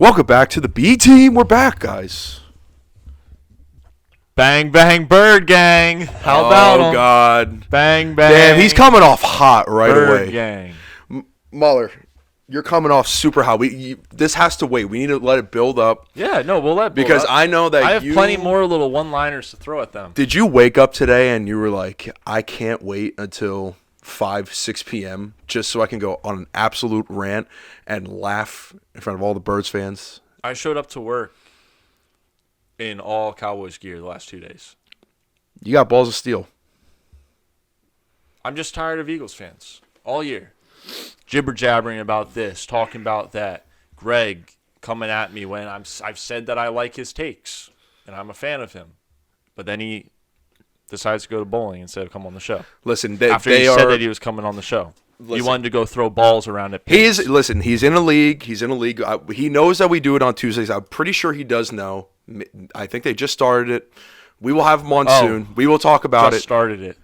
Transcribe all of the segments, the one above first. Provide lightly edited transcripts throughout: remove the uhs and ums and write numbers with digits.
Welcome back to the B team. We're back, guys. Bang, bang, Bird Gang. How about him? Oh, God. Bang, bang. Damn, he's coming off hot right Bird away. Gang. Muller, you're coming off super hot. This has to wait. We need to let it build up. Yeah, no, we'll let it build because up. I know that I have plenty more little one-liners to throw at them. Did you wake up today and you were like, I can't wait until 5, 6 p.m. just so I can go on an absolute rant and laugh in front of all the Birds fans? I showed up to work in all Cowboys gear the last 2 days. You got balls of steel. I'm just tired of Eagles fans all year. Jibber-jabbering about this, talking about that. Greg coming at me when I've said that I like his takes and I'm a fan of him. But then he decides to go to bowling instead of come on the show. Listen, after he said that he was coming on the show. He wanted to go throw balls around at pigs. He's in a league. He knows that we do it on Tuesdays. I'm pretty sure he does know. I think they just started it. We will have him on soon. We will talk about just started it.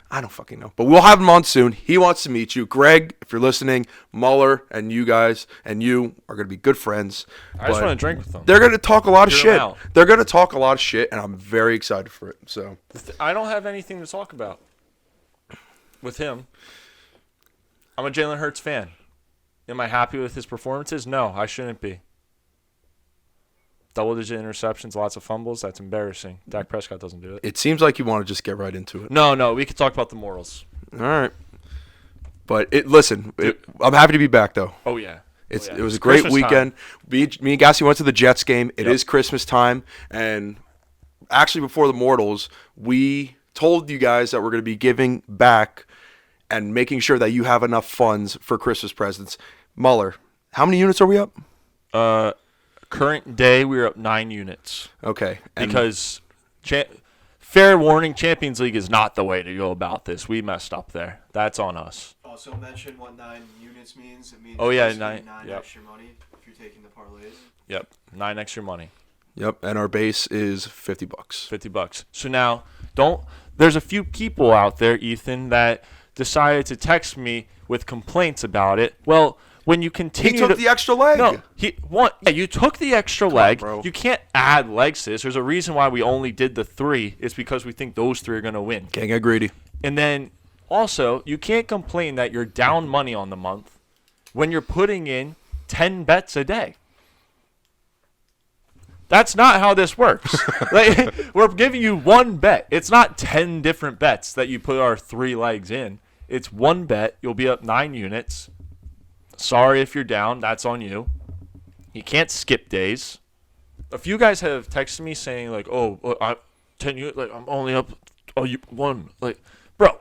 I don't fucking know. But we'll have him on soon. He wants to meet you. Greg, if you're listening, Muller and you guys and you are going to be good friends. I just want to drink with them. They're going to talk a lot of shit. They're going to talk a lot of shit, and I'm very excited for it. So I don't have anything to talk about with him. I'm a Jalen Hurts fan. Am I happy with his performances? No, I shouldn't be. Double-digit interceptions, lots of fumbles. That's embarrassing. Dak Prescott doesn't do it. It seems like you want to just get right into it. No, we could talk about the morals. All right. But I'm happy to be back, though. Oh, yeah. It was a great weekend. Me and Gassi went to the Jets game. It is Christmas time. And actually, before the Mortals, we told you guys that we're going to be giving back and making sure that you have enough funds for Christmas presents. Muller, how many units are we up? Current day, we're up 9 units. Okay. Because, fair warning, Champions League is not the way to go about this. We messed up there. That's on us. Also mention what 9 units means. It means 9 extra money if you're taking the parlays. Yep, 9 extra money. Yep, and our base is $50. $50. So now, there's a few people out there, Ethan, that decided to text me with complaints about it. Well, when you continue, he took the extra leg. No, you took the extra leg. You can't add legs to this. There's a reason why we only did the 3. It's because we think those 3 are going to win. Can't get greedy. And then also, you can't complain that you're down money on the month when you're putting in 10 bets a day. That's not how this works. We're giving you one bet. It's not 10 different bets that you put our 3 legs in. It's one bet. You'll be up 9 units. Sorry if you're down. That's on you. You can't skip days. A few guys have texted me saying, like, I'm 10 units. Like, I'm only up. Oh, you won. Like, bro,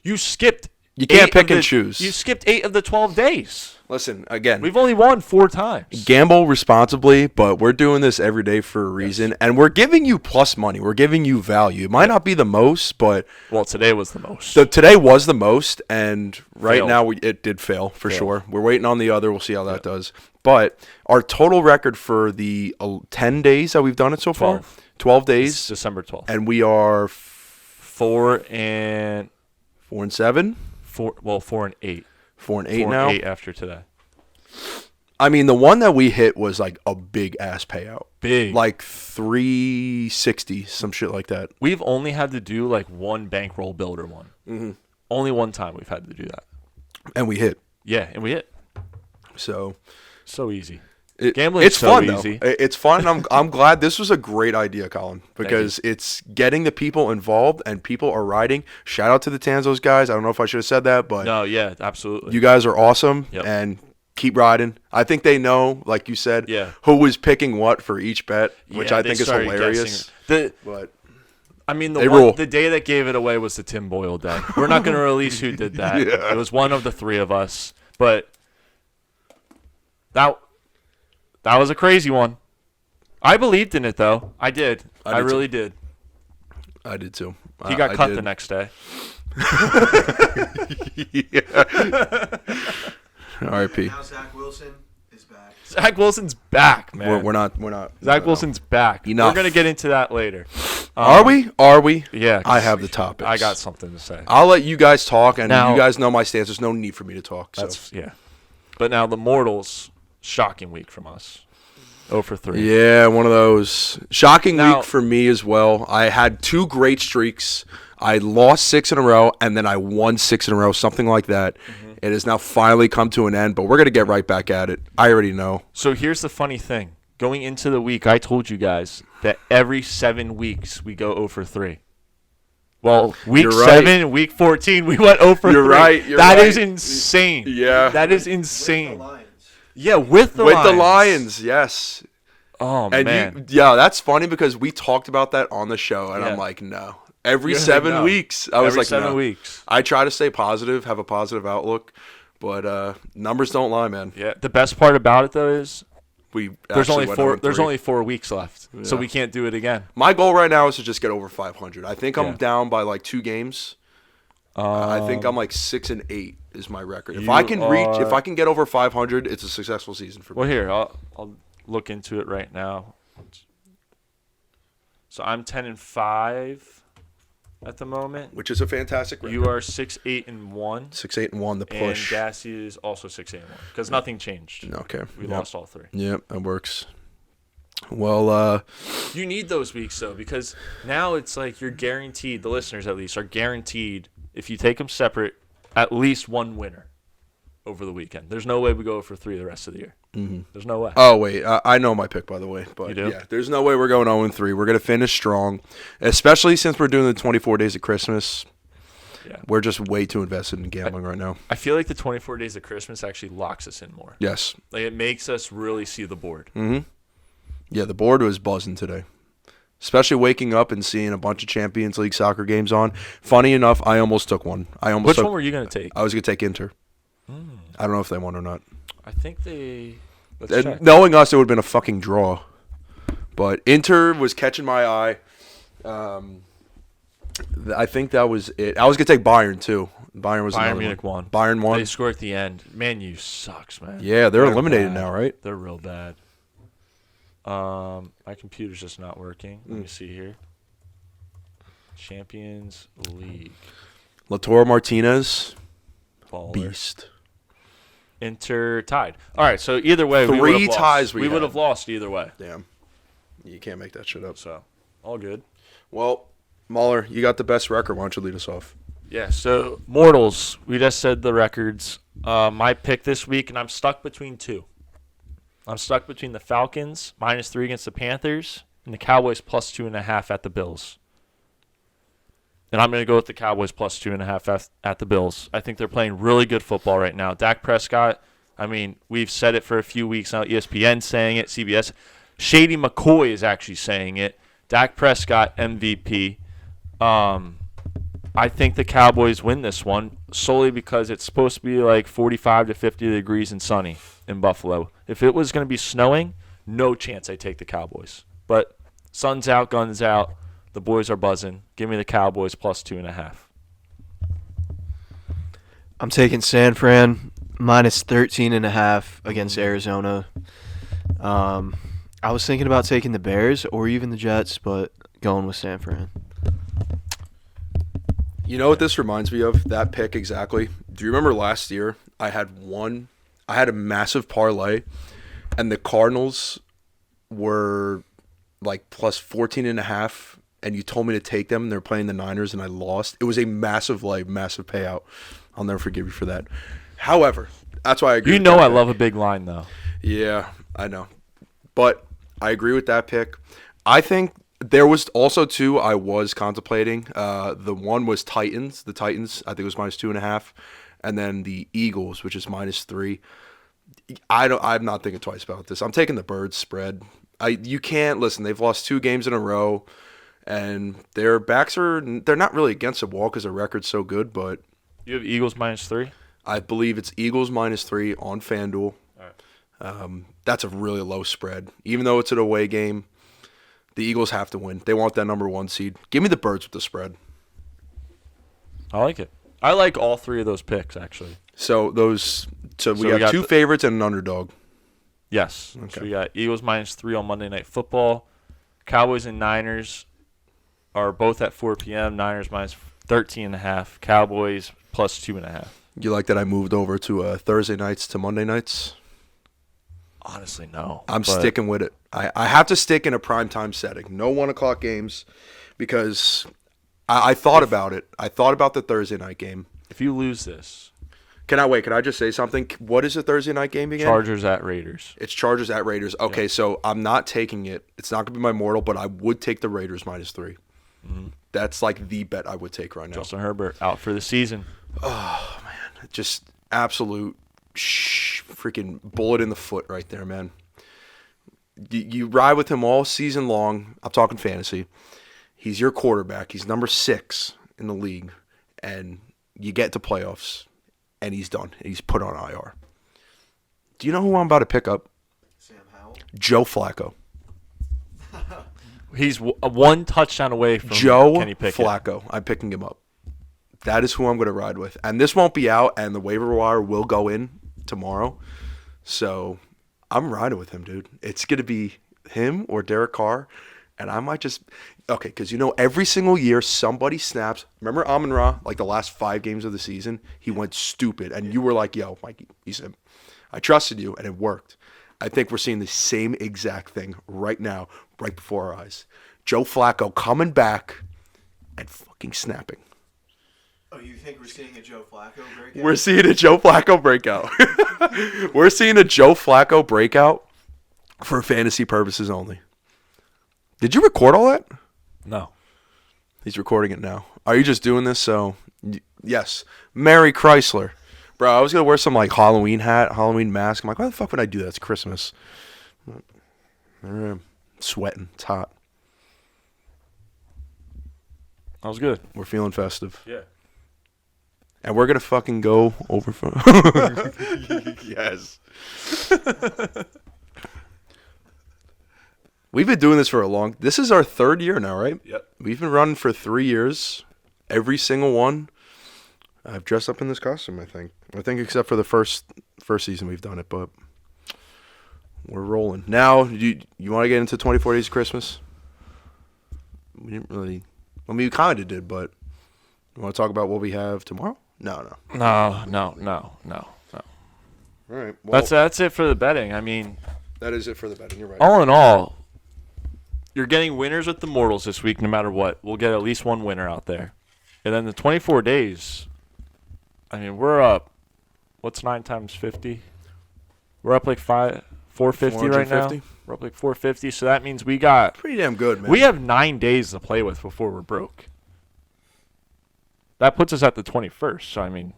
you skipped. You can't pick and choose. You skipped 8 of the 12 days. Listen, again. We've only won 4 times. Gamble responsibly, but we're doing this every day for a reason. Yes. And we're giving you plus money. We're giving you value. It might not be the most, but. Well, today was the most. So today was the most, and right now it did fail for sure. We're waiting on the other. We'll see how that does. But our total record for the 10 days that we've done it so far, 12 days. It's December 12th. And we are 4 and 7. 4 and 8. 4 and 8 now. 4 and 8 after today. I mean, the one that we hit was like a big ass payout. Big. Like 360, some shit like that. We've only had to do like one bankroll builder one. Mm-hmm. Only one time we've had to do that. And we hit. Yeah, and we hit. So easy. Gambling is so fun, easy. Though. It's fun. And I'm glad this was a great idea, Colin, because it's getting the people involved and people are riding. Shout out to the Tanzos guys. I don't know if I should have said that, but no, yeah, absolutely. You guys are awesome and keep riding. I think they know, like you said, who was picking what for each bet, which I think is hilarious. But I mean, the day that gave it away was the Tim Boyle day. We're not going to release who did that. It was one of the 3 of us, but that was a crazy one. I believed in it, though. I did. I really did. I did, too. He got cut the next day. R.I.P. Now Zach Wilson is back. Zach Wilson's back, man. We're not. Zach Wilson's back. Enough. We're going to get into that later. Are we? Yeah. I have the topics. I got something to say. I'll let you guys talk, and you guys know my stance. There's no need for me to talk. Yeah. But now the Mortals, shocking week from us. 0 for 3. Yeah, one of those. Shocking Now- week for me as well. I had 2 great streaks. I lost 6 in a row, and then I won 6 in a row, something like that. It has now finally come to an end, but we're going to get right back at it. I already know. So here's the funny thing. Going into the week, I told you guys that every 7 weeks we go 0 for 3. Well, week You're right. 7, week 14, we went 0 for 3. You're right. You're That right. is insane. Yeah. That is With insane. the Lions. Yeah, with the With Lions. the Lions, yes. Oh, And man. that's funny because we talked about that on the show, and Yeah. I'm like, no. Every You're like, 7 no. weeks. I was Every like, 7 no. weeks. I try to stay positive, have a positive outlook, but numbers don't lie, man. Yeah, the best part about it, though, is We there's actually only went 4 0-3. there's only 4 weeks left. So Yeah. we can't do it again. My goal right now is to just get over 500. I think I'm Yeah. down by like 2 games. I think I'm like 6-8 is my record. If you I can if are- I can get over 500, it's a successful season for me. Well, here, I'll look into it right now. So I'm 10-5 at the moment. Which is a fantastic record. You are 6-8-1. 6-8-1, the And push. Gassy is also 6-8-1 because nothing changed. Okay. We Yep. lost all 3. Yep, that works. Well, You need those weeks though because now it's like you're guaranteed. The listeners at least are guaranteed if you take them separate, at least one winner over the weekend. There's no way we go for 3 the rest of the year. Mm-hmm. There's no way. oh wait, I know my pick by the way, but You do? yeah, there's no way we're going 0-3. We're gonna finish strong, especially since we're doing the 24 days of Christmas. Yeah. We're just way too invested in gambling right now. I feel like the 24 days of Christmas actually locks us in more. Yes. Like it makes us really see the board. Mm-hmm. Yeah, the board was buzzing today. Especially waking up and seeing a bunch of Champions League soccer games on. Funny enough, I almost took one. Which one were you going to take? I was going to take Inter. I don't know if they won or not. I think they. Let's And check. knowing us, it would have been a fucking draw. But Inter was catching my eye. I think that was it. I was going to take Bayern, too. Bayern was Bayern another Munich one. won. Bayern won. They scored at the end. Man, you sucks, man. Yeah, they're eliminated bad. now, right? They're real bad. My computer's just not working. Let me see here. Champions League. Lautaro Martinez, Baller. beast. Inter tied. All right, so either way, we 3 would have lost. ties we would had. have lost either way. Damn. You can't make that shit up. So, all good. Well, Mahler, you got the best record. Why don't you lead us off? Yeah, so Mortals, we just said the records. My pick this week, and I'm stuck between 2. I'm stuck between the Falcons, -3 against the Panthers, and the Cowboys +2.5 at the Bills. And I'm going to go with the Cowboys +2.5 at the Bills. I think they're playing really good football right now. Dak Prescott, I mean, we've said it for a few weeks now. ESPN saying it, CBS. Shady McCoy is actually saying it. Dak Prescott, MVP. I think the Cowboys win this one solely because it's supposed to be like 45 to 50 degrees and sunny in Buffalo. If it was going to be snowing, no chance I take the Cowboys. But sun's out, guns out. The boys are buzzing. Give me the Cowboys +2.5. I'm taking San Fran -13.5 against Arizona. I was thinking about taking the Bears or even the Jets, but going with San Fran. You know what this reminds me of? That pick exactly. Do you remember last year? I had a massive parlay, and the Cardinals were like +14.5, and you told me to take them. They're playing the Niners, and I lost. It was a massive payout. I'll never forgive you for that. However, that's why I agree. You with know that I pick. love a big line, though. Yeah, I know. But I agree with that pick. I think there was also 2 I was contemplating. The one was Titans. The Titans, I think it was -2.5. And then the Eagles, which is -3. I'm not thinking twice about this. I'm taking the Birds spread. You can't listen. They've lost 2 games in a row, and their backs they're not really against the wall because their record's so good. But You have Eagles -3? I believe it's Eagles -3 on FanDuel. All right. That's a really low spread. Even though it's an away game, the Eagles have to win. They want that number 1 seed. Give me the Birds with the spread. I like it. I like all 3 of those picks, actually. So we we have got 2 favorites and an underdog. Yes. Okay. So we got Eagles -3 on Monday Night Football. Cowboys and Niners are both at 4 p.m. Niners -13.5. Cowboys +2.5. You like that I moved over to Thursday nights to Monday nights? Honestly, no. I'm sticking with it. I have to stick in a primetime setting. No 1 o'clock games because I thought about it. I thought about the Thursday night game. If you lose this, Can I just say something? What is the Thursday night game again? Chargers at Raiders. It's Chargers at Raiders. Okay, so I'm not taking it. It's not going to be my mortal, but I would take the Raiders -3. Mm-hmm. That's like the bet I would take right now. Justin Herbert out for the season. Oh, man. Just absolute freaking bullet in the foot right there, man. You ride with him all season long. I'm talking fantasy. He's your quarterback. He's number 6 in the league. And you get to playoffs, and he's done. He's put on IR. Do you know who I'm about to pick up? Sam Howell. Joe Flacco. He's one touchdown away from Joe Kenny Pickett. Flacco. I'm picking him up. That is who I'm going to ride with. And this won't be out, and the waiver wire will go in tomorrow. So I'm riding with him, dude. It's going to be him or Derek Carr. And I might just – okay, because every single year somebody snaps. Remember Amon-Ra, like the last 5 games of the season? He went stupid. And you were like, yo, Mikey, he's him. I trusted you, and it worked. I think we're seeing the same exact thing right now, right before our eyes. Joe Flacco coming back and fucking snapping. Oh, you think we're seeing a Joe Flacco breakout? We're seeing a Joe Flacco breakout. We're seeing a Joe Flacco breakout for fantasy purposes only. Did you record all that? No. He's recording it now. Are you just doing this so... Yes. Merry Chrysler. Bro, I was going to wear some like Halloween hat, Halloween mask. I'm like, why the fuck would I do that? It's Christmas. There I am. Sweating. It's hot. That was good. We're feeling festive. Yeah. And we're going to fucking go over... Yes. We've been doing this for a long... This is our 3rd year now, right? Yep. We've been running for 3 years. Every single one. I've dressed up in this costume, I think. I think except for the first season we've done it, but we're rolling. Now, you want to get into 24 Days of Christmas? We didn't really... I mean, we kind of did, but you want to talk about what we have tomorrow? No. No. All right. Well, That's it for the betting. I mean, that is it for the betting. You're right. all in all, you're getting winners with the mortals this week no matter what. We'll get at least one winner out there. And then the 24 days, I mean, we're up, what's 9 times 50? We're up like 450 right now. 450? We're up like 450, so that means we got... Pretty damn good, man. We have 9 days to play with before we're broke. That puts us at the 21st, so I mean,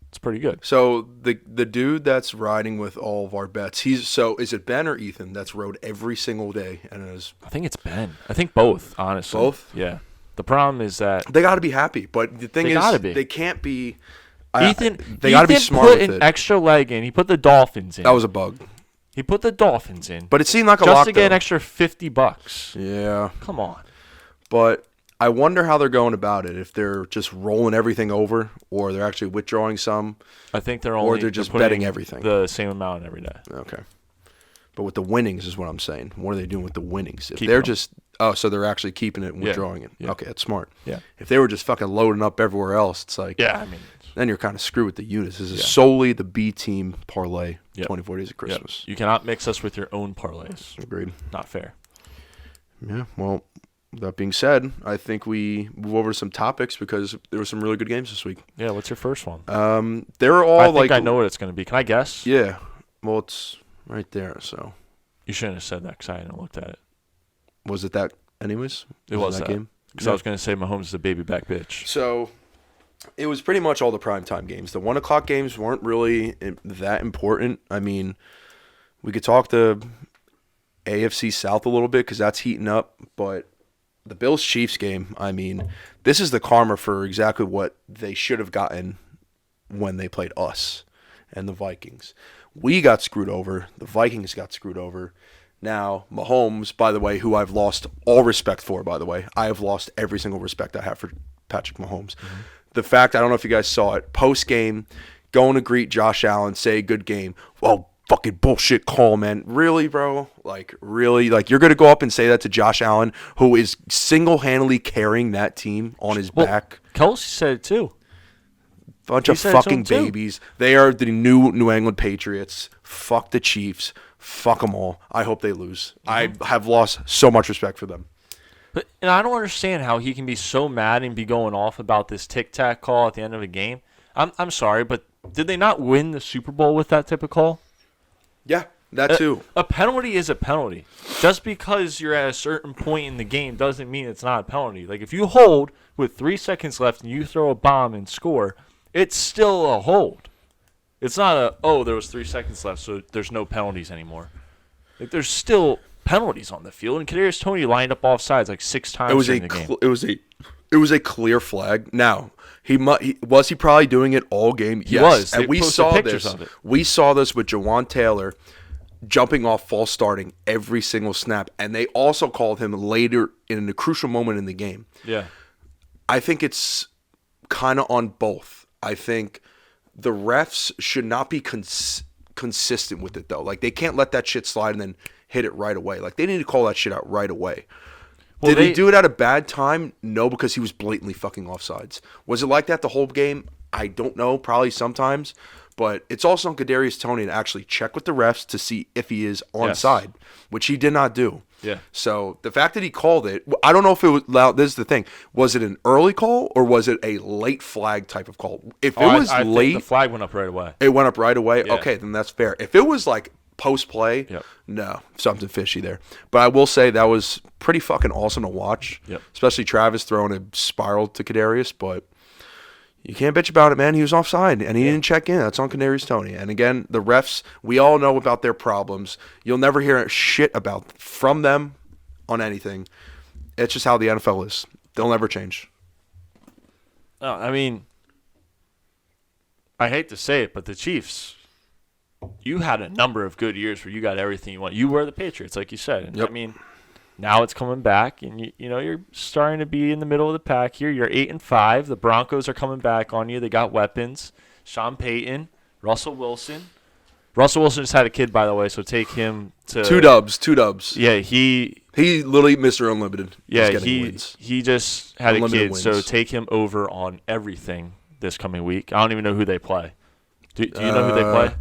it's pretty good. So the dude that's riding with all of our bets, is it Ben or Ethan that's rode every single day and is... I think it's Ben. I think both, honestly. Both? Yeah. The problem is that They got to be happy, but the thing They is, gotta be. they can't be... they got to be smart put with an it. extra leg in. He put the Dolphins in. That was a bug. He put the Dolphins in. But it seemed like a just lock, to get an though. extra $50. Yeah. Come on. But I wonder how they're going about it. If they're just rolling everything over, or they're actually withdrawing some. I think they're just putting betting everything. the same amount every day. Okay. But with the winnings is what I'm saying. What are they doing with the winnings? If Keeping they're them. just... Oh, so they're actually keeping it and withdrawing it. Yeah. Okay, that's smart. Yeah. If they were just fucking loading up everywhere else, it's like... Yeah, I mean, Then you're kind of screwed with the units. This is Yeah. solely the B team parlay. Yep. 24 Days of Christmas. you cannot mix us with your own parlays. Agreed. Not fair. Yeah. Well, that being said, I think we move over to some topics because there were some really good games this week. Yeah, what's your first one? They were all I think like... I know what it's going to be. Can I guess? Yeah. Well, it's right there. So You shouldn't have said that because I hadn't looked at it. was it that anyways? It was that that. game? Because I was going to say Mahomes is a baby back bitch. So it was pretty much all the primetime games. The 1 o'clock games weren't really that important. I mean, we could talk the AFC South a little bit because that's heating up. But the Bills-Chiefs game, I mean, this is the karma for exactly what they should have gotten when they played us and the Vikings. We got screwed over. The Vikings got screwed over. Now, Mahomes, by the way, who I've lost all respect for, by the way. I have lost every single respect I have for Patrick Mahomes. Mm-hmm. The fact, I don't know if you guys saw it, post-game, going to greet Josh Allen, say good game. Well, fucking bullshit call, man. Really, bro? Like, really? Like, you're going to go up and say that to Josh Allen, who is single-handedly carrying that team on his back? Kelsey said it too. Bunch He of said it to fucking him too. babies. They are the new New England Patriots. Fuck the Chiefs. Fuck them all. I hope they lose. Mm-hmm. I have lost so much respect for them. And I don't understand how he can be so mad and be going off about this tic-tac call at the end of a game. I'm sorry, but did they not win the Super Bowl with that type of call? Yeah, that too. A penalty is a penalty. Just because you're at a certain point in the game doesn't mean it's not a penalty. Like, if you hold with 3 seconds left and you throw a bomb and score, it's still a hold. It's not there was 3 seconds left, so there's no penalties anymore. Like, there's still penalties on the field, and Kadarius Toney lined up off sides like 6 times during the game. It was a clear flag. Now, was he probably doing it all game? Yes. Was. And They we posted saw pictures this. of it. We saw this with Jawan Taylor jumping off false starting every single snap, and they also called him later in a crucial moment in the game. Yeah. I think it's kind of on both. I think the refs should not be consistent with it, though. Like, they can't let that shit slide and then hit it right away. Like, they need to call that shit out right away. Well, Did he do it at a bad time? No, because he was blatantly fucking offsides. Was it like that the whole game? I don't know. Probably sometimes. But it's also on Kadarius Toney to actually check with the refs to see if he is onside, which he did not do. Yeah. So the fact that he called it, I don't know if it was loud. This is the thing. Was it an early call or was it a late flag type of call? If it was I late, think the flag went up right away. it went up right away. Yeah. Okay, then that's fair. If it was like post play, Yep. no, something fishy there. But I will say that was pretty fucking awesome to watch. Yep. Especially Travis throwing a spiral to Kadarius, but you can't bitch about it, man. He was offside, and he didn't check in. That's on Kadarius Toney. And again, the refs, we all know about their problems. You'll never hear shit from them on anything. It's just how the NFL is. They'll never change. No, I mean, I hate to say it, but the Chiefs, you had a number of good years where you got everything you want. You were the Patriots, like you said. And Yep. I mean, now it's coming back, and you're starting to be in the middle of the pack here. You're 8-5. The Broncos are coming back on you. They got weapons. Sean Payton, Russell Wilson. Russell Wilson just had a kid, by the way, so take him to 2 dubs. Yeah, he literally Mr. Unlimited. Yeah, He's getting wins. he just had Unlimited a kid, so wins. take him over on everything this coming week. I don't even know who they play. Do you know who they play?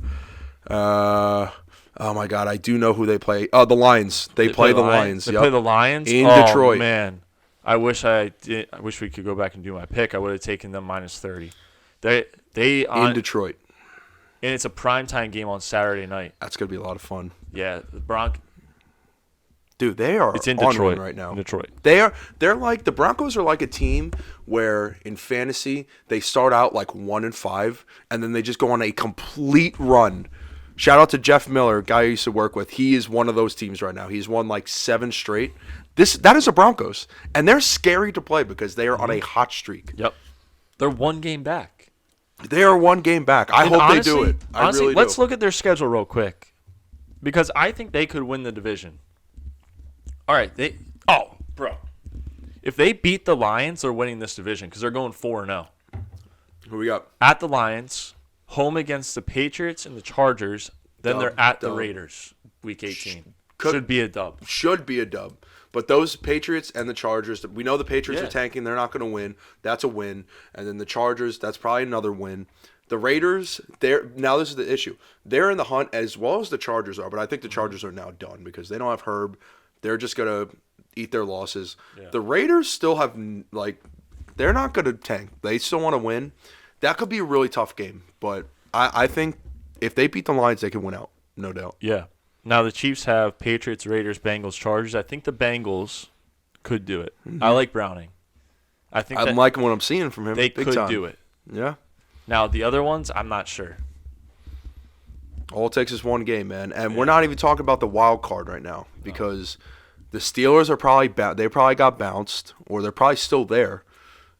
Oh my God, I do know who they play. Oh, the Lions. They play the Lions. They Yep. play the Lions In Oh, Detroit. Man, I wish we could go back and do my pick. I would have taken them -30. They In Detroit. and it's a primetime game on Saturday night. That's gonna be a lot of fun. Yeah, the Dude, they are It's in on Detroit one right now. In Detroit. They're like the Broncos are like a team where in fantasy they start out like 1-5 and then they just go on a complete run. Shout out to Jeff Miller, guy I used to work with. He is one of those teams right now. He's won like 7 straight. That is the Broncos, and they're scary to play because they are on a hot streak. Yep, they're one game back. They are 1 game back. I And hope honestly, they do it. I honestly, really let's do. look at their schedule real quick, because I think they could win the division. All right, if they beat the Lions, they're winning this division because they're going 4-0 Who we got? at the Lions, home against the Patriots and the Chargers. Then Dub, they're at the dub. Raiders, Week 18. Could- Should be a dub. Should be a dub. But those Patriots and the Chargers, we know the Patriots Yeah. are tanking. They're not going to win. That's a win. And then the Chargers, that's probably another win. The Raiders, now this is the issue. They're in the hunt as well as the Chargers are, but I think the Chargers are now done because they don't have Herb. They're just going to eat their losses. Yeah. The Raiders still have, they're not going to tank. They still want to win. That could be a really tough game. But I think if they beat the Lions, they can win out. No doubt. Yeah. Now the Chiefs have Patriots, Raiders, Bengals, Chargers. I think the Bengals could do it. I like Browning. I think I'm liking what I'm seeing from him. they big could time. do it. Yeah. Now the other ones, I'm not sure. All it takes is one game, man. And we're not even talking about the wild card right now because the Steelers are probably they probably got bounced or they're probably still there.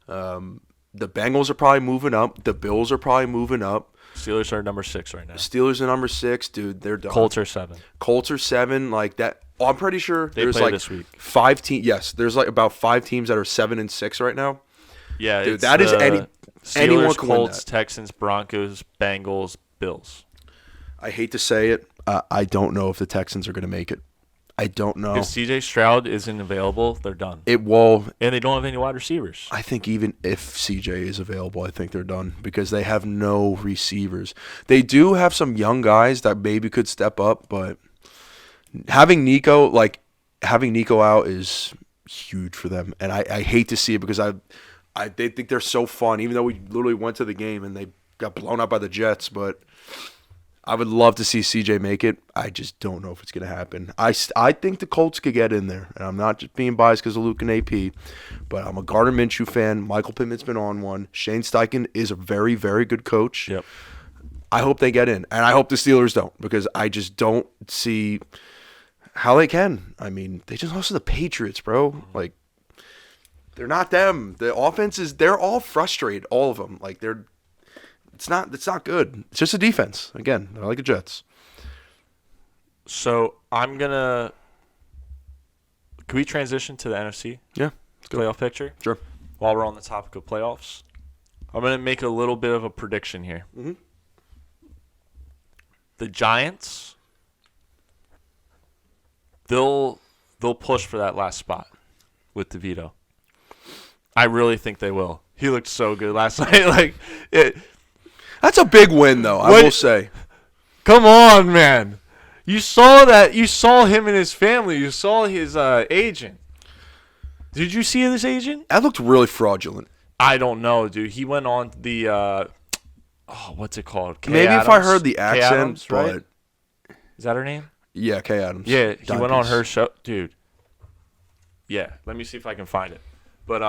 The Bengals are probably moving up. The Bills are probably moving up. Steelers are number 6 right now. Steelers are number 6, dude. They're done. Colts are 7. Colts are 7, like that. Oh, I'm pretty sure They there's play like this week. 5 teams. Yes, there's like about 5 teams that are 7-6 right now. Yeah, Dude, it's that is anyone Steelers, can win Colts, that. Texans, Broncos, Bengals, Bills. I hate to say it. I don't know if the Texans are going to make it. I don't know. If C.J. Stroud isn't available, they're done. It will. And they don't have any wide receivers. I think even if CJ is available, I think they're done because they have no receivers. They do have some young guys that maybe could step up, but having Nico out is huge for them, and I hate to see it because they think they're so fun. Even though we literally went to the game and they got blown out by the Jets, but I would love to see CJ make it. I just don't know if it's going to happen. I think the Colts could get in there, and I'm not just being biased because of Luke and AP, but I'm a Gardner Minshew fan. Michael Pittman's been on one. Shane Steichen is a very, very good coach. Yep. I hope they get in, and I hope the Steelers don't because I just don't see how they can. I mean, they just lost to the Patriots, bro. Like, they're not them. The offense they're all frustrated, all of them. Like, it's not good. It's just a defense. Again, they're like the Jets. So I'm gonna. Can we transition to the NFC? Yeah, let's go. Playoff picture? Sure. While we're on the topic of playoffs, I'm gonna make a little bit of a prediction here. Mm-hmm. The Giants, they'll push for that last spot with DeVito. I really think they will. He looked so good last night. That's a big win, though, I will say. Come on, man. You saw that. You saw him and his family. You saw his agent. Did you see his agent? That looked really fraudulent. I don't know, dude. He went on the what's it called? Kay Maybe Adams? if I heard the Kay accent, Adams, but right? Is that her name? Yeah, Kay Adams. Yeah, he went on Dimepiece. her show, dude. Yeah, let me see if I can find it. But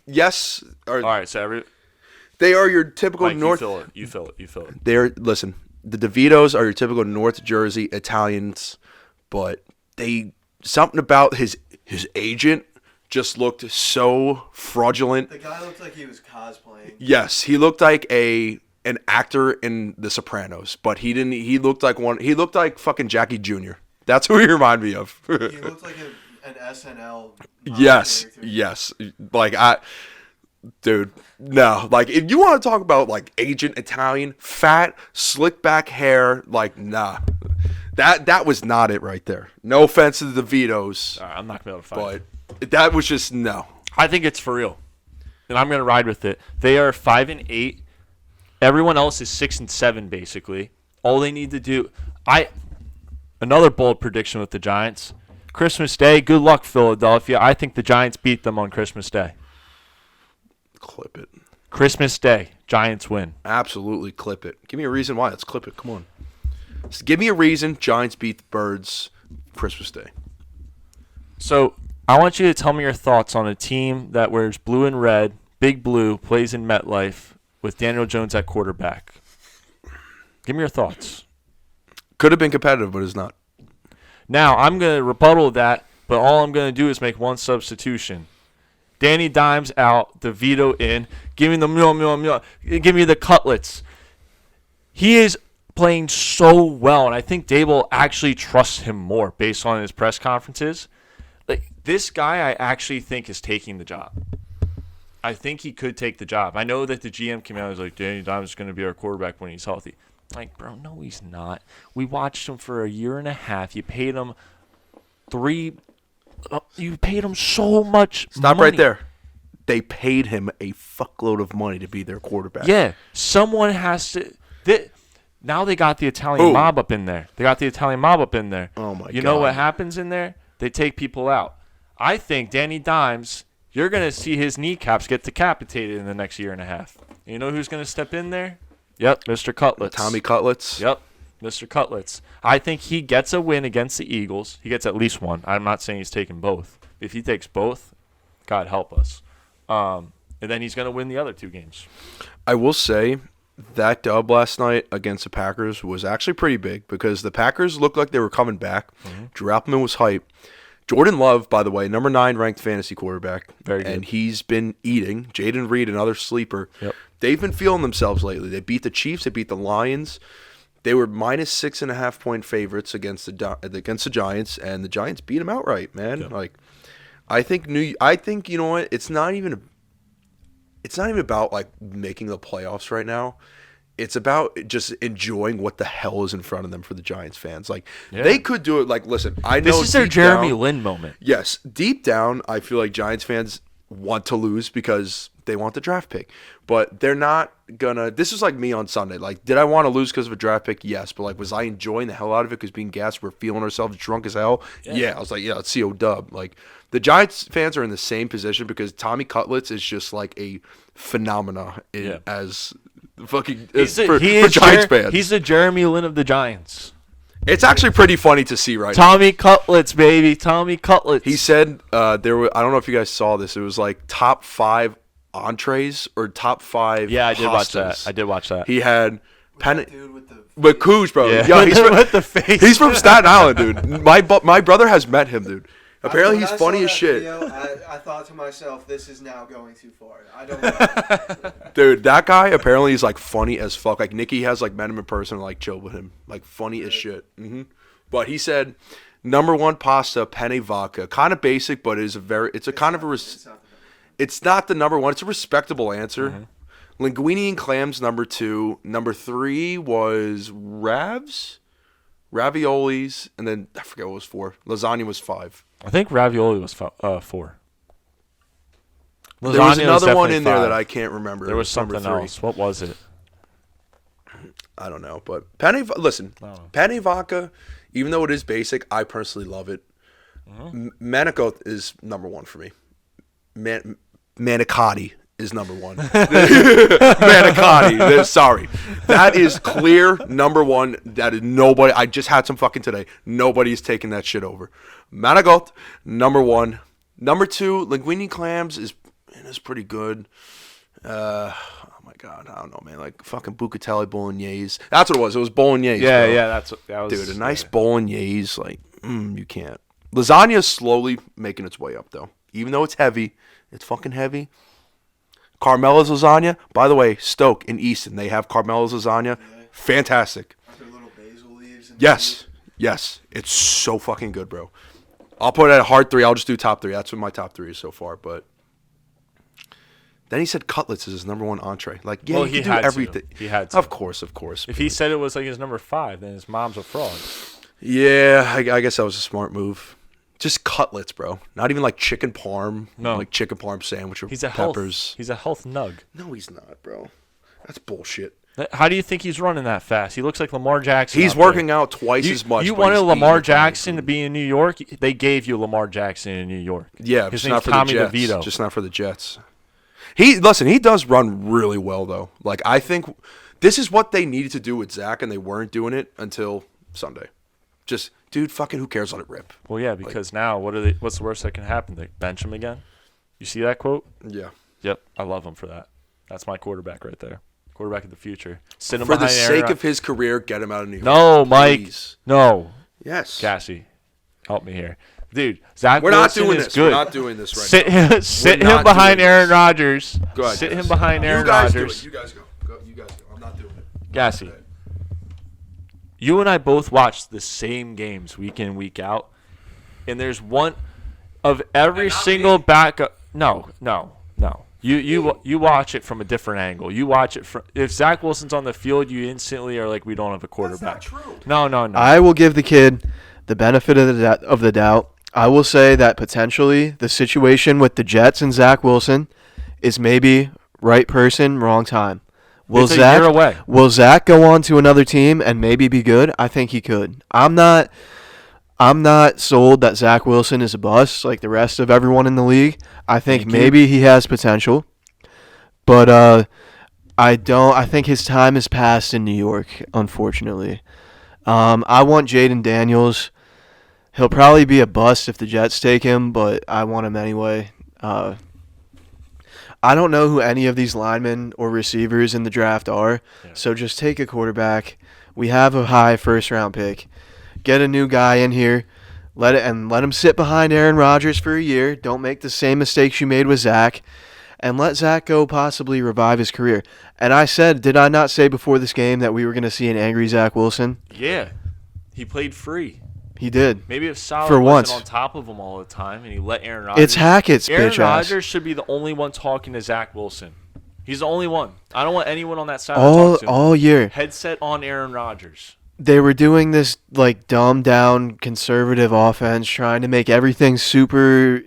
yes, all right. So they are your typical Mike, North. you feel it. Listen, the DeVitos are your typical North Jersey Italians, but something about his agent just looked so fraudulent. The guy looked like he was cosplaying. Yes, he looked like an actor in The Sopranos, but he didn't. He looked like fucking Jackie Jr. That's who he reminded me of. He looked like an SNL. Yes, character. yes. Dude, no. Like, if you want to talk about, like, agent Italian, fat, slick back hair, like, nah. That was not it right there. No offense to the DeVitos, All right, I'm not gonna be able to find it. but that was just no. I think it's for real, and I'm gonna ride with it. They are 5-8. Everyone else is 6-7, basically. All they need to do, another bold prediction with the Giants. Christmas Day, good luck, Philadelphia. I think the Giants beat them on Christmas Day. Clip it. Christmas Day, Giants win. Absolutely clip it. Give me a reason why. Let's clip it. Come on. Just give me a reason Giants beat the Birds Christmas Day. So I want you to tell me your thoughts on a team that wears blue and red, Big Blue, plays in MetLife with Daniel Jones at quarterback. Give me your thoughts. Could have been competitive, but it's not. Now, I'm going to rebuttal that, but all I'm going to do is make one substitution. Danny Dimes out, DeVito in. Give me the meal. Give me the cutlets. He is playing so well, and I think Dable actually trusts him more based on his press conferences. Like, this guy I actually think is taking the job. I think he could take the job. I know that the GM came out and was like, Danny Dimes is going to be our quarterback when he's healthy. Like, bro, no, he's not. We watched him for a year and a half. You paid him you paid him so much Stop money. right there. They paid him a fuckload of money to be their quarterback. Yeah, someone has to. Now they got the Italian mob up in there. Oh, my God. You know what happens in there? They take people out. I think Danny Dimes, you're going to see his kneecaps get decapitated in the next year and a half. You know who's going to step in there? Yep, Mr. Cutlets. Tommy Cutlets. Yep, Mr. Cutlets. I think he gets a win against the Eagles. He gets at least one. I'm not saying he's taking both. If he takes both, God help us. And then he's going to win the other two games. I will say that dub last night against the Packers was actually pretty big because the Packers looked like they were coming back. Mm-hmm. Drew Appleman was hype. Jordan Love, by the way, number 9 ranked fantasy quarterback. Very good. And he's been eating. Jaden Reed, another sleeper. Yep. They've been feeling themselves lately. They beat the Chiefs. They beat the Lions. They were minus 6.5 point favorites against the Giants, and the Giants beat them outright, man. Yep. Like, I think you know what? It's not even about like making the playoffs right now. it's about just enjoying what the hell is in front of them for the Giants fans. Like they could do it. Like, listen, I know This is their deep Jeremy down- Lin moment. Yes, deep down, I feel like Giants fans want to lose because they want the draft pick, but they're not gonna. This is like me on Sunday. Like, did I want to lose because of a draft pick? Yes, but like, was I enjoying the hell out of it because being gassed, we're feeling ourselves drunk as hell? Yeah, I was like, yeah, let's see dub. Like, the Giants fans are in the same position because Tommy Cutlets is just like a phenomena as fucking for Giants fans. He's the Jeremy Lin of the Giants. It's actually pretty funny to see right now. Tommy Cutlets, baby. Tommy Cutlets. He said there were. I don't know if you guys saw this. It was like top 5 entrees or top 5. Yeah, I did watch that. pastas. I did watch that. He had That dude with the with Cooge, bro. Yeah. Yeah, he's from, With the face. he's from Staten Island, dude. My brother has met him, dude. Apparently, When he's I saw funny as that shit. video, I thought to myself, this is now going too far. I don't know. Dude, that guy apparently is like funny as fuck. Like Nikki has like met him in person and like chilled with him. Like funny as shit. But he said number 1 pasta, penne vodka. Kind of basic, but it's not the number 1. It's a respectable answer. Linguine and clams number 2. Number 3 was raviolis, and then I forget what was 4. Lasagna was 5. I think ravioli was 4. There was Lasagna another one definitely in there 5. that I can't remember. There was Number something 3. else. What was it? I don't know, but penne vodka, even though it is basic, I personally love it. Manicotti is number 1 for me. Manicotti is number 1. Manicotti, sorry, that is clear number 1. That is nobody. I just had some fucking today. Nobody's taking that shit over. Manicotti, number 1. Number 2, linguine clams is pretty good. Oh my god, I don't know, man. Like fucking bucatelli bolognese. That's what it was. It was bolognese. Yeah, bro. yeah, that was. Dude, a nice bolognese. Like, you can't. Lasagna is slowly making its way up, though. Even though it's heavy, it's fucking heavy. Carmela's lasagna. By the way, Stoke in Easton, they have Carmela's lasagna. Fantastic. Aren't there little basil leaves? Yes. It's so fucking good, bro. I'll put it at a hard 3. I'll just do top 3. That's what my top 3 is so far, but... Then he said cutlets is his number 1 entree. Like, yeah, Well, he he can do had to. everything. He had to. Of course. If he said it was like his number 5, then his mom's a fraud. Yeah, I guess that was a smart move. Just cutlets, bro. Not even like chicken parm. No. Like chicken parm sandwich with He's a peppers. He's a health nug. No, he's not, bro. That's bullshit. How do you think he's running that fast? He looks like Lamar Jackson. He's out there. working out twice as much. You but wanted he's Lamar eating Jackson to food. be in New York? They gave you Lamar Jackson in New York. Yeah, his just name's not for Tommy the Jets. DeVito. Just not for the Jets. He does run really well though. Like I think this is what they needed to do with Zach, and they weren't doing it until Sunday. Just dude, fucking who cares? Let it rip. Well, yeah, because now what's the worst that can happen? They bench him again. You see that quote? Yeah. Yep, I love him for that. That's my quarterback right there. Quarterback of the future. Sit him For the behind sake Aaron of his career, get him out of New York. No, Mike. Please. No. Yes. Cassie, help me here. Dude, Zach We're not Wilson doing is this. good. We're not doing this right now. Sit We're him not behind doing Aaron this. Rodgers. Go ahead, Sit guys. him behind Aaron You guys do Rodgers. it. You guys go. You guys go. I'm not doing it. Cassie, you and I both watch the same games week in, week out, and there's one of every single backup. No. You watch it from a different angle. You watch it from if Zach Wilson's on the field, you instantly are like, we don't have a quarterback. That's not true. No. I will give the kid the benefit of the doubt. I will say that potentially the situation with the Jets and Zach Wilson is maybe right person, wrong time. It's a year away. Will Zach go on to another team and maybe be good? I think he could. I'm not sold that Zach Wilson is a bust like the rest of everyone in the league. I think maybe he has potential. But I think his time has passed in New York, unfortunately. I want Jaden Daniels. He'll probably be a bust if the Jets take him, but I want him anyway. I don't know who any of these linemen or receivers in the draft are, so just take a quarterback. We have a high first-round pick. Get a new guy in here. Let him sit behind Aaron Rodgers for a year. Don't make the same mistakes you made with Zach. And let Zach go possibly revive his career. And did I not say before this game that we were going to see an angry Zach Wilson? Yeah, he played free. He did. Maybe if Saleh For wasn't once. on top of him all the time and he let Aaron Rodgers. It's Hackett's Aaron bitch ass. Rodgers should be the only one talking to Zach Wilson. He's the only one. I don't want anyone on that side to talk to him. All year. Headset on Aaron Rodgers. They were doing this like dumbed down conservative offense, trying to make everything super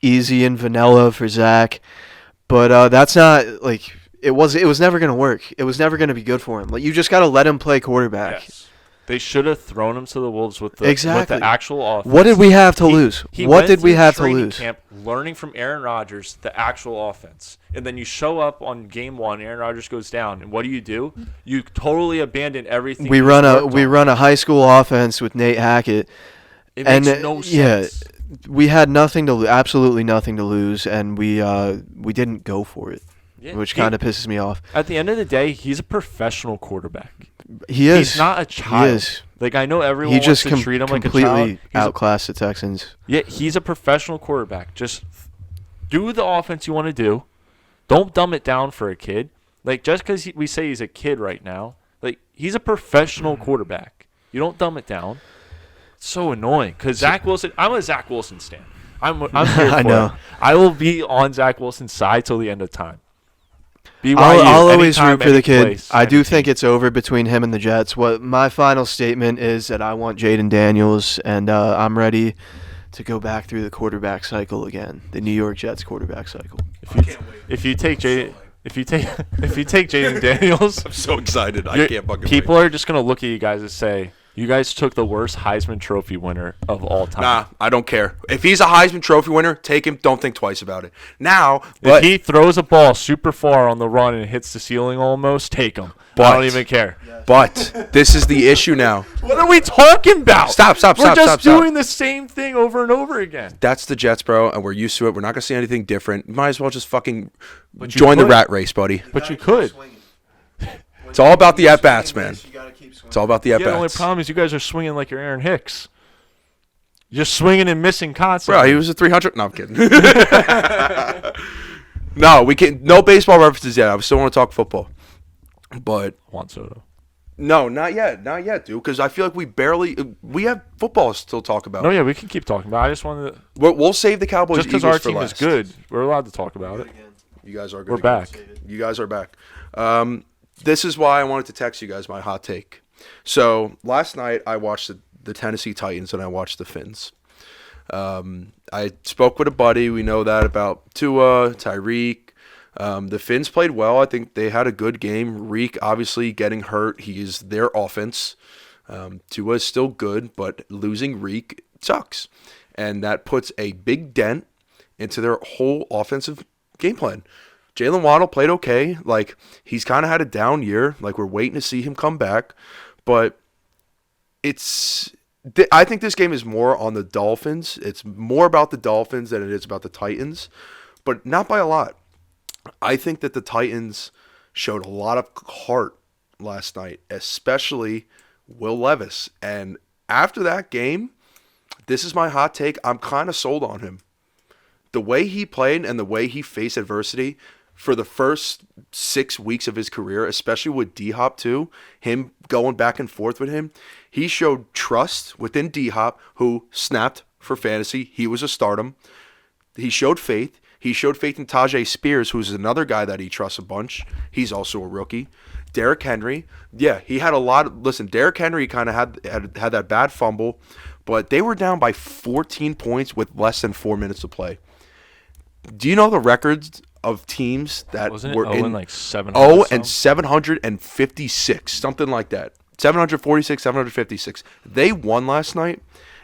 easy and vanilla for Zach. But that's not like it was never going to work. It was never going to be good for him. Like you just got to let him play quarterback. Yes. They should have thrown him to the wolves with the actual offense. What did we have to lose? What did we have to lose? Camp learning from Aaron Rodgers the actual offense, and then you show up on game 1. Aaron Rodgers goes down, and what do? You totally abandon everything. We run a high school offense with Nate Hackett. It makes no sense. We had absolutely nothing to lose, and we didn't go for it, which kind of pisses me off. At the end of the day, he's a professional quarterback. He is. He's not a child. He is. Like, I know everyone wants to treat him like a child. Completely outclassed the Texans. Yeah, he's a professional quarterback. Just do the offense you want to do. Don't dumb it down for a kid. Like, just because we say he's a kid right now, like, he's a professional quarterback. You don't dumb it down. It's so annoying. Because Zach Wilson, I'm a Zach Wilson stan. I'm here for I know. it. I will be on Zach Wilson's side till the end of time. I'll always root for the kid. I do think it's over between him and the Jets. What my final statement is that I want Jaden Daniels, and I'm ready to go back through the quarterback cycle again, the New York Jets quarterback cycle. If you take Jaden Daniels, I'm so excited. I can't fucking people wait. are just gonna look at you guys and say, you guys took the worst Heisman Trophy winner of all time. Nah, I don't care. If he's a Heisman Trophy winner, take him. Don't think twice about it. Now, if he throws a ball super far on the run and hits the ceiling almost, take him. I don't even care. But this is the issue now. What are we talking about? Stop. We're just doing the same thing over and over again. That's the Jets, bro, and we're used to it. We're not going to see anything different. You might as well just fucking join the rat race, buddy. But you could. It's all about the at-bats, man. It's all about the at-bats. The only problem is you guys are swinging like you're Aaron Hicks. You're swinging and missing constantly. Bro, he was a 300. No, I'm kidding. No, we can't. No baseball references yet. I still want to talk football. But Juan Soto. No, not yet, dude. Because I feel like we have football to still talk about. No, yeah, we can keep talking about it. I just wanted to. We'll save the Cowboys. Just because our team is good, we're allowed to talk about it. You guys are good. We're back. You guys are back. This is why I wanted to text you guys my hot take. So last night I watched the Tennessee Titans and I watched the Finns. I spoke with a buddy. We know that about Tua, Tyreek. The Finns played well. I think they had a good game. Reek obviously getting hurt. He is their offense. Tua is still good, but losing Reek sucks. And that puts a big dent into their whole offensive game plan. Jalen Waddle played okay. Like, he's kind of had a down year. Like, we're waiting to see him come back. But I think this game is more on the Dolphins. It's more about the Dolphins than it is about the Titans, but not by a lot. I think that the Titans showed a lot of heart last night, especially Will Levis. And after that game, this is my hot take. I'm kind of sold on him. The way he played and the way he faced adversity for the first 6 weeks of his career, especially with D-Hop too, him going back and forth with him, he showed trust within D-Hop, who snapped for fantasy. He was a stardom. He showed faith. He showed faith in Tajay Spears, who's another guy that he trusts a bunch. He's also a rookie. Derrick Henry, yeah, he had a lot. Listen, Derrick Henry kind of had that bad fumble, but they were down by 14 points with less than 4 minutes to play. Do you know the records of teams that were in like 700 and 756, something like that? 746, 756. They won last night,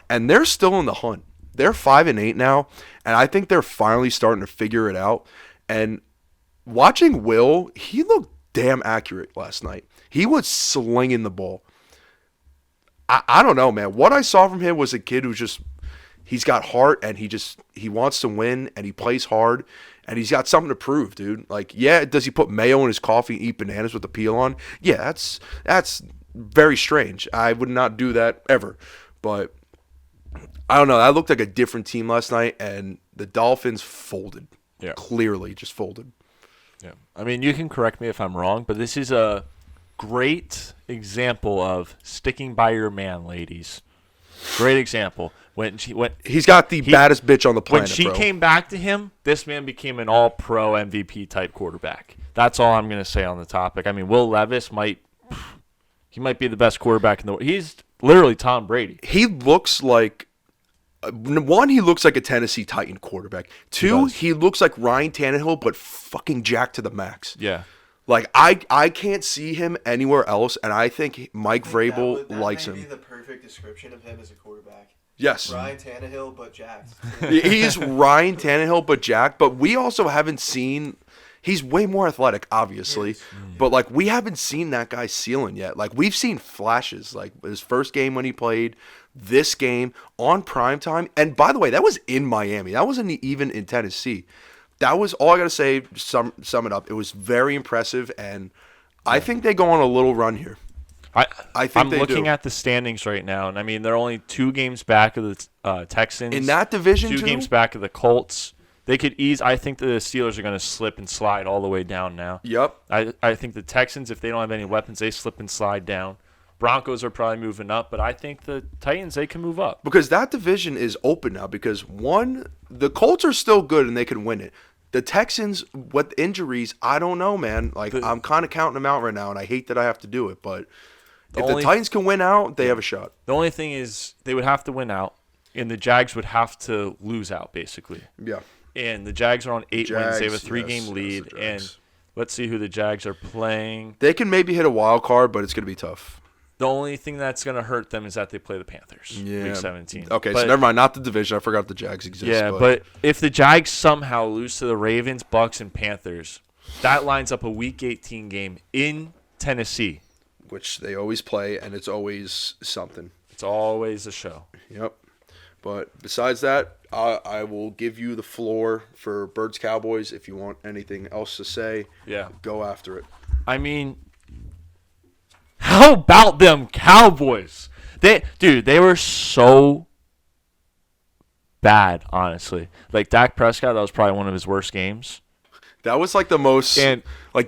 and they're still in the hunt. They're 5-8 now, and I think they're finally starting to figure it out. And watching Will, he looked damn accurate last night. He was slinging the ball. I don't know, man. What I saw from him was a kid who's he's got heart, and he wants to win, and he plays hard, and he's got something to prove, dude. Like, yeah, does he put mayo in his coffee and eat bananas with the peel on? Yeah, that's very strange. I would not do that ever. But I don't know. That looked like a different team last night, and the Dolphins folded. Yeah. Clearly just folded. Yeah. I mean, you can correct me if I'm wrong, but this is a great example of sticking by your man, ladies. Great example. He's got the baddest bitch on the planet, When she came back to him, this man became an all-pro MVP type quarterback. That's all I'm going to say on the topic. I mean, Will Levis might be the best quarterback in the world. He's literally Tom Brady. He looks like one. He looks like a Tennessee Titan quarterback. Two, he looks like Ryan Tannehill, but fucking jacked to the max. Yeah. Like I can't see him anywhere else, and I think Mike Vrabel likes him. That may be the perfect description of him as a quarterback. Yes. Ryan Tannehill, but jacked. He's Ryan Tannehill, but jacked. But we also haven't seen. He's way more athletic, obviously, but like we haven't seen that guy's ceiling yet. Like we've seen flashes, like his first game when he played, this game on primetime. And by the way, that was in Miami. That wasn't even in Tennessee. That was all I gotta say. Sum it up. It was very impressive, and I think they go on a little run here. I think I'm they looking do. at the standings right now, and I mean they're only 2 games back of the Texans. In that division, 2 too? games back of the Colts. They could ease. I think the Steelers are going to slip and slide all the way down now. Yep. I think the Texans, if they don't have any weapons, they slip and slide down. Broncos are probably moving up, but I think the Titans, they can move up. Because that division is open now because, one, the Colts are still good and they can win it. The Texans, with injuries, I don't know, man. Like, I'm kind of counting them out right now, and I hate that I have to do it. But if the Titans can win out, they have a shot. The only thing is they would have to win out, and the Jags would have to lose out, basically. Yeah. And the Jags are on 8 wins. They have a 3-game lead. And let's see who the Jags are playing. They can maybe hit a wild card, but it's going to be tough. The only thing that's going to hurt them is that they play the Panthers week 17. Okay, so never mind. Not the division. I forgot the Jags exist. Yeah, but if the Jags somehow lose to the Ravens, Bucks, and Panthers, that lines up a week 18 game in Tennessee. Which they always play, and it's always something. It's always a show. Yep. But besides that, I will give you the floor for Birds Cowboys. If you want anything else to say, go after it. I mean, how about them Cowboys? They were so bad, honestly. Like Dak Prescott, that was probably one of his worst games. That was like the most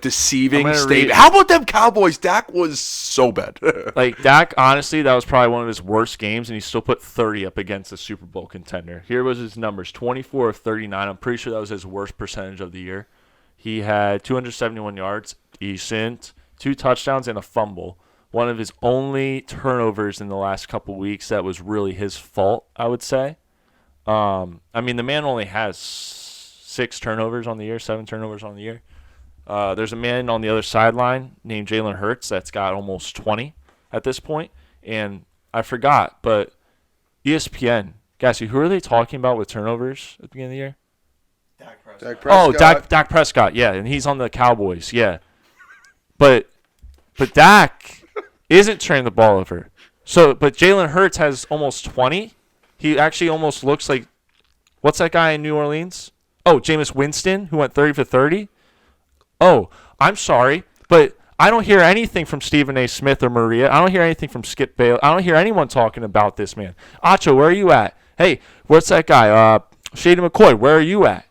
deceiving statement. read- How about them Cowboys? Dak was so bad. Like Dak, honestly, that was probably one of his worst games, and he still put 30 up against a Super Bowl contender. Here was his numbers: 24 of 39. I'm pretty sure that was his worst percentage of the year. He had 271 yards, decent, 2 touchdowns, and a fumble. One of his only turnovers in the last couple weeks that was really his fault, I would say. I mean, the man only has 6 turnovers on the year, 7 turnovers on the year. There's a man on the other sideline named Jalen Hurts that's got almost 20 at this point. And I forgot, but ESPN, guys, who are they talking about with turnovers at the beginning of the year? Dak Prescott. Oh, Dak Prescott, yeah, and he's on the Cowboys, yeah. But Dak isn't turning the ball over. But Jalen Hurts has almost 20. He actually almost looks like, what's that guy in New Orleans? Oh, Jameis Winston, who went 30 for 30. Oh, I'm sorry, but I don't hear anything from Stephen A. Smith or Maria. I don't hear anything from Skip Bayless. I don't hear anyone talking about this man. Acho, where are you at? Hey, what's that guy? Shady McCoy, where are you at?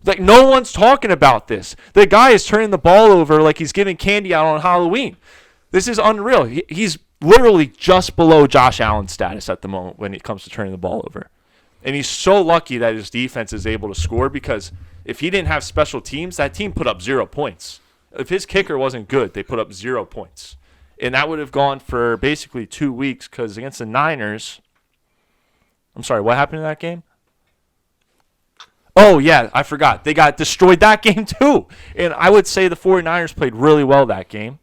Like, no one's talking about this. The guy is turning the ball over like he's giving candy out on Halloween. This is unreal. He's literally just below Josh Allen's status at the moment when it comes to turning the ball over. And he's so lucky that his defense is able to score because if he didn't have special teams, that team put up 0 points. If his kicker wasn't good, they put up 0 points. And that would have gone for basically 2 weeks because against the Niners – I'm sorry, what happened in that game? Oh, yeah, I forgot. They got destroyed that game too. And I would say the 49ers played really well that game.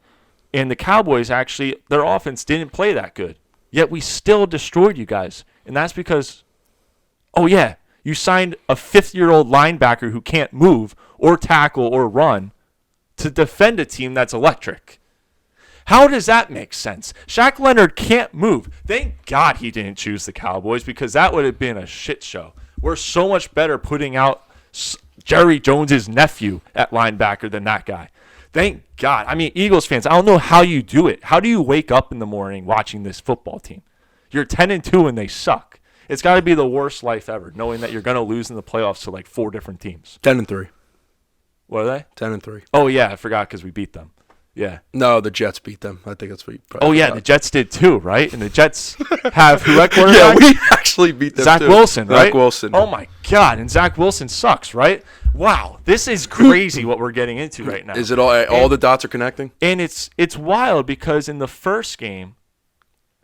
And the Cowboys actually, their offense didn't play that good. Yet we still destroyed you guys. And that's because, oh yeah, you signed a 50-year-old linebacker who can't move or tackle or run to defend a team that's electric. How does that make sense? Shaq Leonard can't move. Thank God he didn't choose the Cowboys because that would have been a shit show. We're so much better putting out Jerry Jones's nephew at linebacker than that guy. Thank God. I mean, Eagles fans, I don't know how you do it. How do you wake up in the morning watching this football team? You're 10-2 and they suck. It's got to be the worst life ever, knowing that you're going to lose in the playoffs to like 4 different teams. 10-3. What are they? 10-3. Oh, yeah, I forgot because we beat them. Yeah. No, the Jets beat them. I think that's what you Oh, yeah, the Jets did too, right? And the Jets have who at quarterback? Yeah, we actually beat them Zach too. Wilson, right? Zach Wilson. Oh, my God. And Zach Wilson sucks, right? wow, this is crazy what we're getting into right now. Is it all the dots are connecting? And it's wild because in the first game,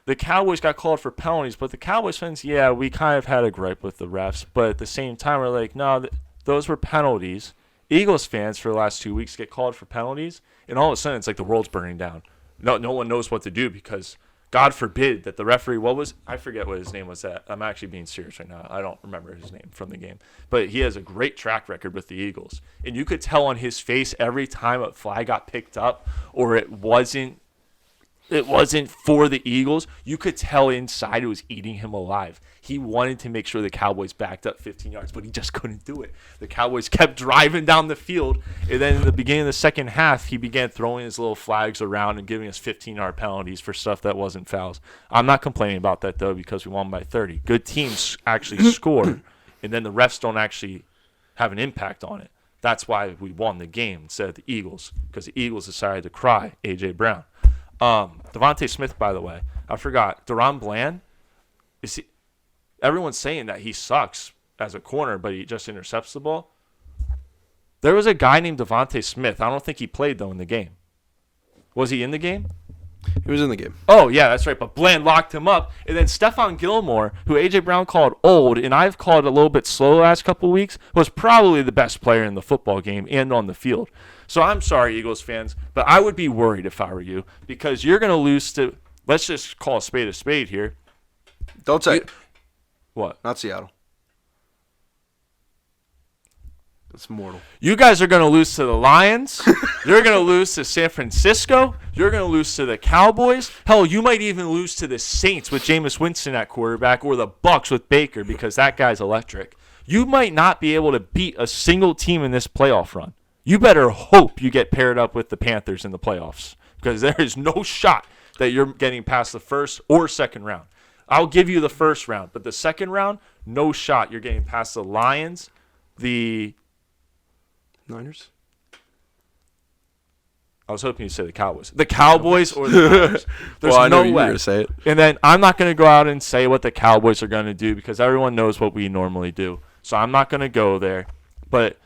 the Cowboys got called for penalties, but the Cowboys fans, yeah, we kind of had a gripe with the refs, but at the same time, we're like, no, those were penalties. Eagles fans for the last 2 weeks get called for penalties, and all of a sudden it's like the world's burning down. No one knows what to do because God forbid that the referee, I forget what his name was. I'm actually being serious right now. I don't remember his name from the game, but he has a great track record with the Eagles, and you could tell on his face every time a flag got picked up or it wasn't for the Eagles, you could tell inside it was eating him alive. He wanted to make sure the Cowboys backed up 15 yards, but he just couldn't do it. The Cowboys kept driving down the field, and then in the beginning of the second half, he began throwing his little flags around and giving us 15-yard penalties for stuff that wasn't fouls. I'm not complaining about that, though, because we won by 30. Good teams actually score, and then the refs don't actually have an impact on it. That's why we won the game instead of the Eagles, because the Eagles decided to cry A.J. Brown. Devontae Smith, by the way, I forgot. Deron Bland, everyone's saying that he sucks as a corner, but he just intercepts the ball. There was a guy named Devontae Smith. I don't think he played, though, in the game. Was he in the game? He was in the game. Oh, yeah, that's right. But Bland locked him up. And then Stephon Gilmore, who A.J. Brown called old, and I've called a little bit slow the last couple of weeks, was probably the best player in the football game and on the field. So I'm sorry, Eagles fans, but I would be worried if I were you because you're going to lose to, let's just call a spade here. Don't say it. What? Not Seattle. It's mortal. You guys are going to lose to the Lions. You're going to lose to San Francisco. You're going to lose to the Cowboys. Hell, you might even lose to the Saints with Jameis Winston at quarterback or the Bucs with Baker because that guy's electric. You might not be able to beat a single team in this playoff run. You better hope you get paired up with the Panthers in the playoffs because there is no shot that you're getting past the first or second round. I'll give you the first round, but the second round, no shot you're getting past the Lions, the Niners? I was hoping you'd say the Cowboys. The Cowboys or the Niners. There's I know no you way. were going to say it. And then I'm not going to go out and say what the Cowboys are going to do because everyone knows what we normally do. So I'm not going to go there. But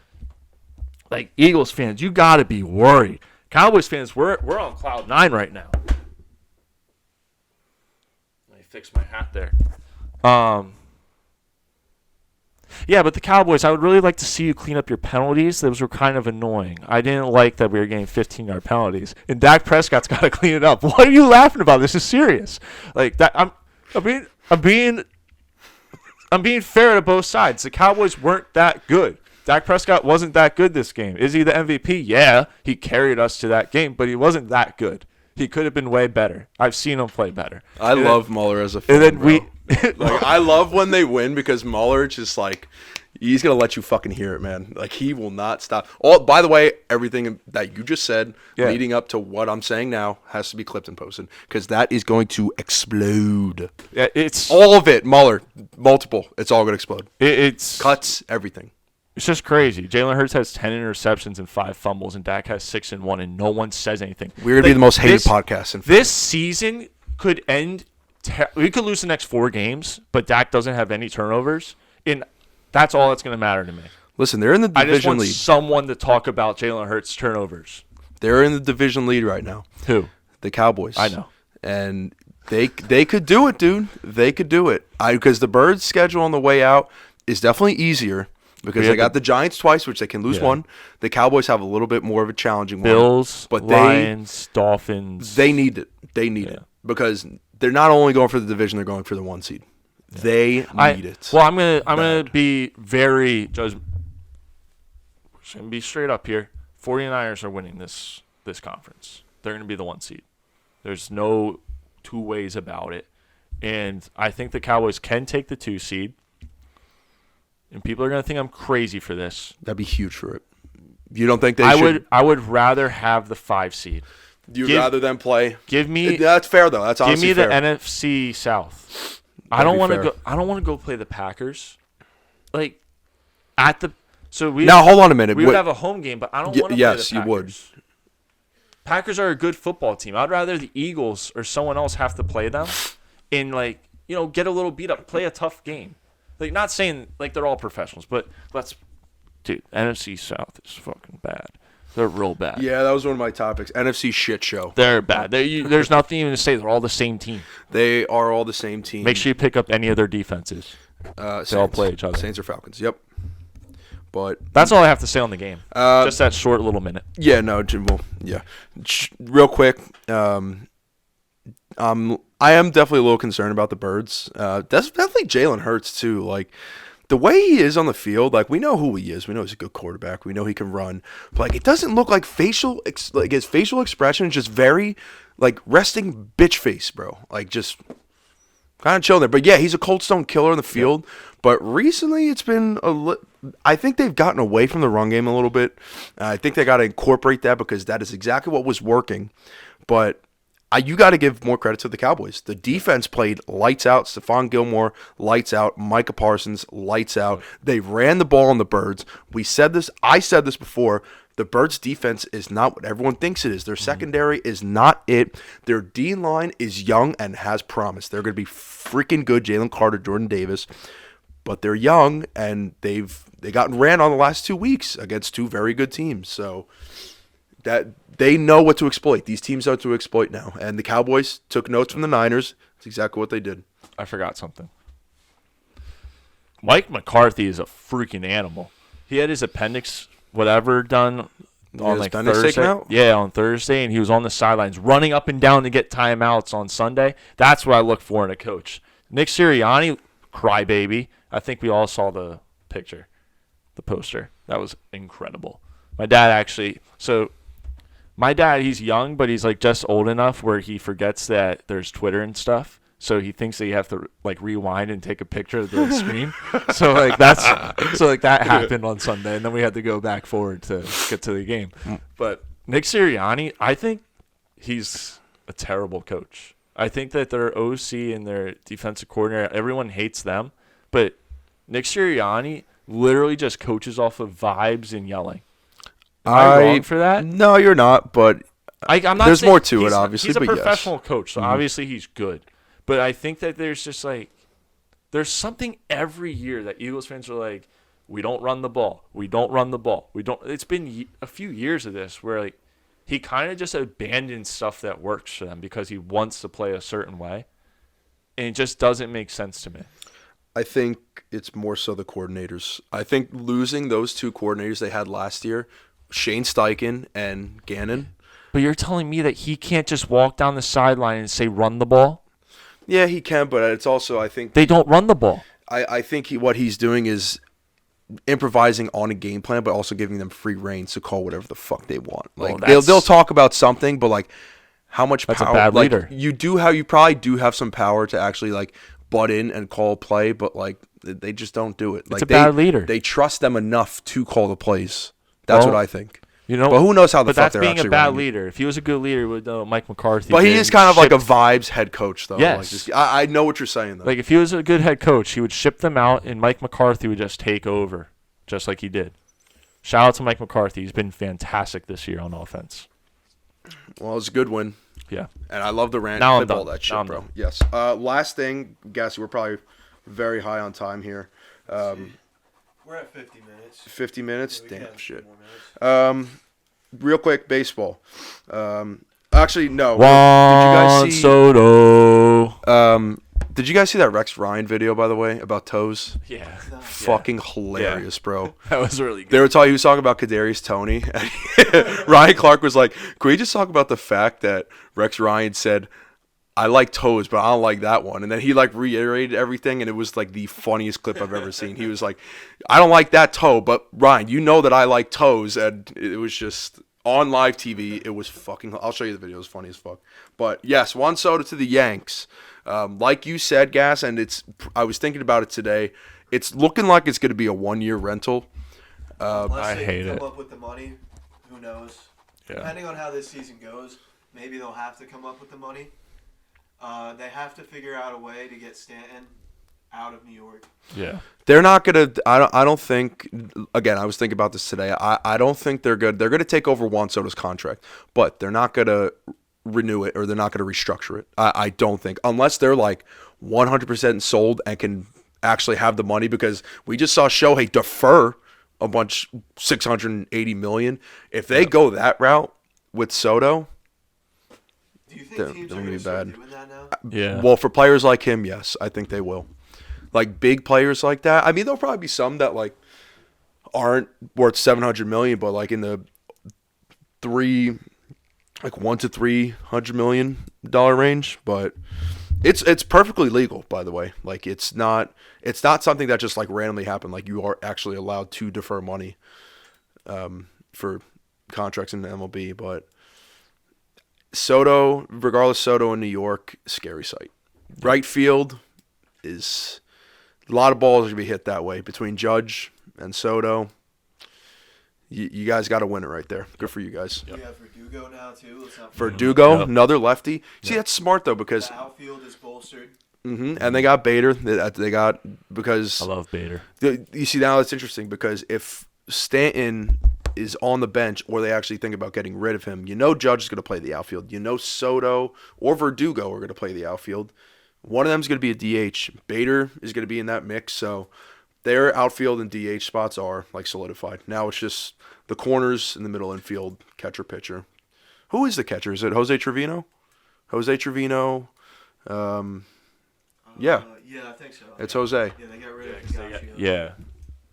like Eagles fans, you got to be worried. Cowboys fans, we're on cloud 9 right now. Let me fix my hat there. Yeah, but the Cowboys, I would really like to see you clean up your penalties. Those were kind of annoying. I didn't like that we were getting 15-yard penalties. And Dak Prescott's got to clean it up. What are you laughing about? This is serious. Like that I'm being fair to both sides. The Cowboys weren't that good. Dak Prescott wasn't that good this game. Is he the MVP? Yeah, he carried us to that game, but he wasn't that good. He could have been way better. I've seen him play better. I love Mueller as a fan. And then like, I love when they win because Mueller just like he's gonna let you fucking hear it, man. Like he will not stop. Oh, by the way, everything that you just said leading up to what I'm saying now has to be clipped and posted because that is going to explode. Yeah, it's all of it. Mueller, multiple. It's all gonna explode. It's cuts everything. It's just crazy. Jalen Hurts has 10 interceptions and 5 fumbles, and Dak has 6 and 1, and no one says anything. We're going to be the most hated podcast. This season could end. We could lose the next 4 games, but Dak doesn't have any turnovers, and that's all that's going to matter to me. Listen, they're in the division lead. I just want someone to talk about Jalen Hurts' turnovers. They're in the division lead right now. Who? The Cowboys. I know. And they could do it, dude. They could do it. Because the Birds' schedule on the way out is definitely easier. Because they got the Giants twice, which they can lose one. The Cowboys have a little bit more of a challenging Bills, one. But Lions, Dolphins. They need it. They need it. Because they're not only going for the division, they're going for the 1 seed. Yeah. They need it. Well, I'm gonna be very judgmental. Should be straight up here. 49ers are winning this conference. They're gonna be the 1 seed. There's no two ways about it. And I think the Cowboys can take the 2 seed. And people are going to think I'm crazy for this. That'd be huge for it. You don't think they should? I would rather have the 5 seed. You'd rather them play? Give me. That's fair though. That's honestly fair. Give me the NFC South. I don't want to go. I don't want to go play the Packers. Like at the. So we now hold on a minute. We would have a home game, but I don't want to play the Packers. Yes, you would. Packers are a good football team. I'd rather the Eagles or someone else have to play them, and get a little beat up, play a tough game. Like, not saying, like, they're all professionals, but let's dude, NFC South is fucking bad. They're real bad. Yeah, that was one of my topics. NFC shit show. They're bad. There's nothing even to say. They're all the same team. They are all the same team. Make sure you pick up any of their defenses. Saints. They all play each other. Saints or Falcons. Yep. But that's all I have to say on the game. Just that short little minute. Yeah, no, well, yeah. Real quick, I am definitely a little concerned about the Birds. That's definitely Jalen Hurts too. Like the way he is on the field, like we know who he is. We know he's a good quarterback. We know he can run. But like it doesn't look like his facial expression is just very like resting bitch face, bro. Like just kind of chilling there. But yeah, he's a cold stone killer in the field. Yep. But recently it's been I think they've gotten away from the run game a little bit. I think they got to incorporate that because that is exactly what was working. But you got to give more credit to the Cowboys. The defense played lights out. Stephon Gilmore, lights out. Micah Parsons, lights out. They ran the ball on the Birds. We said this. I said this before. The Birds' defense is not what everyone thinks it is. Their secondary is not it. Their D-line is young and has promise. They're going to be freaking good. Jalen Carter, Jordan Davis. But they're young, and they gotten ran on the last 2 weeks against two very good teams. So that they know what to exploit. These teams know what to exploit now. And the Cowboys took notes from the Niners. That's exactly what they did. I forgot something. Mike McCarthy is a freaking animal. He had his appendix, whatever, done on like Thursday. Yeah, on Thursday, and he was on the sidelines running up and down to get timeouts on Sunday. That's what I look for in a coach. Nick Sirianni, crybaby. I think we all saw the picture, the poster. That was incredible. My dad, he's young, but he's like just old enough where he forgets that there's Twitter and stuff. So he thinks that you have to like rewind and take a picture of the screen. So that happened on Sunday, and then we had to go back forward to get to the game. But Nick Sirianni, I think he's a terrible coach. I think that their OC and their defensive coordinator, everyone hates them. But Nick Sirianni literally just coaches off of vibes and yelling. Am I wrong for that? No, you're not. But I'm not. There's more to it, obviously. He's a but professional coach, so obviously he's good. But I think that there's just like there's something every year that Eagles fans are like, we don't run the ball. We don't run the ball. We don't. It's been a few years of this where like he kind of just abandons stuff that works for them because he wants to play a certain way, and it just doesn't make sense to me. I think it's more so the coordinators. I think losing those two coordinators they had last year, Shane Steichen and Gannon. But you're telling me that he can't just walk down the sideline and say run the ball? Yeah, he can, but it's also I think they don't run the ball. I think what he's doing is improvising on a game plan, but also giving them free reign to call whatever the fuck they want. Like they'll talk about something, but like how much power? That's a bad leader. You probably do have some power to actually like butt in and call a play, but like they just don't do it. It's a bad leader. They trust them enough to call the plays. That's what I think. But who knows how the fuck they're actually running. But that's being a bad leader. If he was a good leader, he would know Mike McCarthy. But he is kind of like a vibes head coach, though. Yes. Like I know what you're saying, though. Like if he was a good head coach, he would ship them out, and Mike McCarthy would just take over, just like he did. Shout out to Mike McCarthy. He's been fantastic this year on offense. Well, it was a good win. Yeah. And I love the rant. Now Clip all that shit, bro. Done. Yes. Last thing, Gassy, we're probably very high on time here. We're at 50 minutes. 50 minutes? Yeah, damn shit. Minutes. Real quick, baseball. Actually, no. Juan Soto. Did you guys see that Rex Ryan video, by the way, about toes? Yeah. Fucking hilarious, bro. That was really good. He was talking about Kadarius Toney. Ryan Clark was like, can we just talk about the fact that Rex Ryan said, I like toes, but I don't like that one. And then he like reiterated everything, and it was like the funniest clip I've ever seen. He was like, I don't like that toe, but Ryan, you know that I like toes. And it was just on live TV. It was fucking, I'll show you the video. It was funny as fuck. But yes, Juan Soto to the Yanks. Like you said, Gas, and I was thinking about it today. It's looking like it's going to be a 1-year rental. I hate it. Come up with the money, who knows? Yeah. Depending on how this season goes, maybe they'll have to come up with the money. They have to figure out a way to get Stanton out of New York. Yeah. They're not going to – I don't think – again, I was thinking about this today. I don't think they're good. They're going to take over Juan Soto's contract, but they're not going to renew it or they're not going to restructure it. I don't think. Unless they're like 100% sold and can actually have the money, because we just saw Shohei defer a bunch 680 million. If they go that route with Soto, Do you think teams are gonna going be to start bad. doing that now? Yeah. Well, for players like him, yes, I think they will. Like big players like that. I mean, there'll probably be some that like aren't worth 700 million, but like in the 1 to 300 million dollar range. But it's perfectly legal, by the way. Like it's not something that just like randomly happened. Like you are actually allowed to defer money for contracts in the MLB. But Soto, regardless, Soto in New York, scary sight. Right field is a lot of balls are gonna be hit that way between Judge and Soto. You guys got to win it right there. Good for you guys. We have Verdugo now too. Let's not forget. Verdugo, Yep. another lefty. See, that's smart though because The outfield is bolstered. and they got Bader. They got because I love Bader. you see now it's interesting because if Stanton is on the bench or they actually think about getting rid of him, Judge is going to play the outfield. Soto or Verdugo are going to play the outfield. One of them is going to be a DH. Bader is going to be in that mix. So their outfield and DH spots are like solidified. Now it's just the corners in the middle infield, catcher, pitcher. Who is the catcher? Is it Jose Trevino? Jose Trevino. Yeah. Yeah, I think so. It's Jose. Yeah, they got rid of Higashi. Yeah.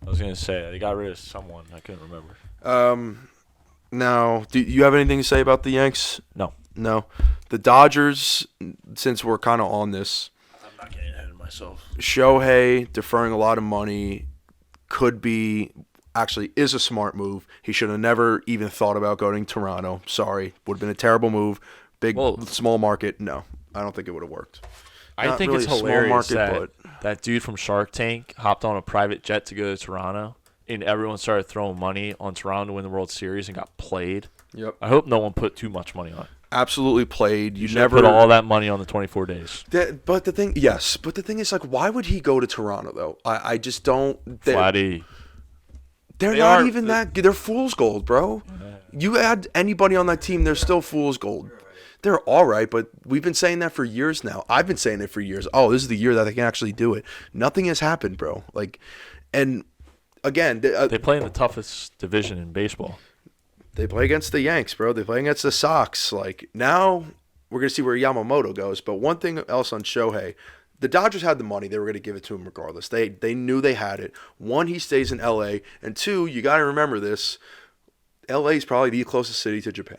I was gonna say they got rid of someone. I couldn't remember. Now, do you have anything to say about the Yanks? No. No. The Dodgers, since we're kind of on this, I'm not getting ahead of myself. Shohei deferring a lot of money actually is a smart move. He should have never even thought about going to Toronto. Sorry. Would have been a terrible move. Small market. No, I don't think it would have worked. I Not think really it's a small hilarious market, that dude from Shark Tank hopped on a private jet to go to Toronto, and everyone started throwing money on Toronto to win the World Series and got played. Yep. I hope no one put too much money on it. Absolutely played. You should never put all that money on the 24 days. But the thing is, like, why would he go to Toronto though? I just don't. Flatty. They're They not are- even that good. They're fool's gold, bro. You add anybody on that team, they're still fool's gold. They're all right, but we've been saying that for years now. I've been saying it for years. Oh, this is the year that they can actually do it. Nothing has happened, bro. Like, and again, They play in the toughest division in baseball. they play against the Yanks, bro. They play against the Sox. Like, now we're going to see where Yamamoto goes. But one thing else on Shohei, the Dodgers had the money. They were going to give it to him regardless. They knew they had it. One, he stays in L.A. And two, you got to remember this, L.A. is probably the closest city to Japan.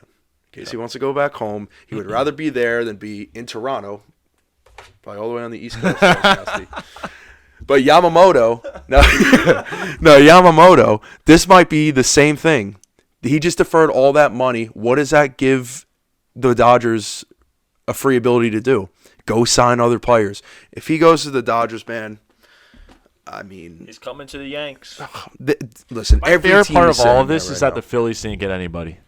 In case he wants to go back home, he would rather be there than be in Toronto, probably all the way on the East Coast. So it's nasty. But Yamamoto, Yamamoto, this might be the same thing. He just deferred all that money. What does that give the Dodgers a free ability to do? Go sign other players. If he goes to the Dodgers, man, I mean, He's coming to the Yanks. listen. My Every favorite team part is of all saying of this that is right that the Phillies didn't get anybody.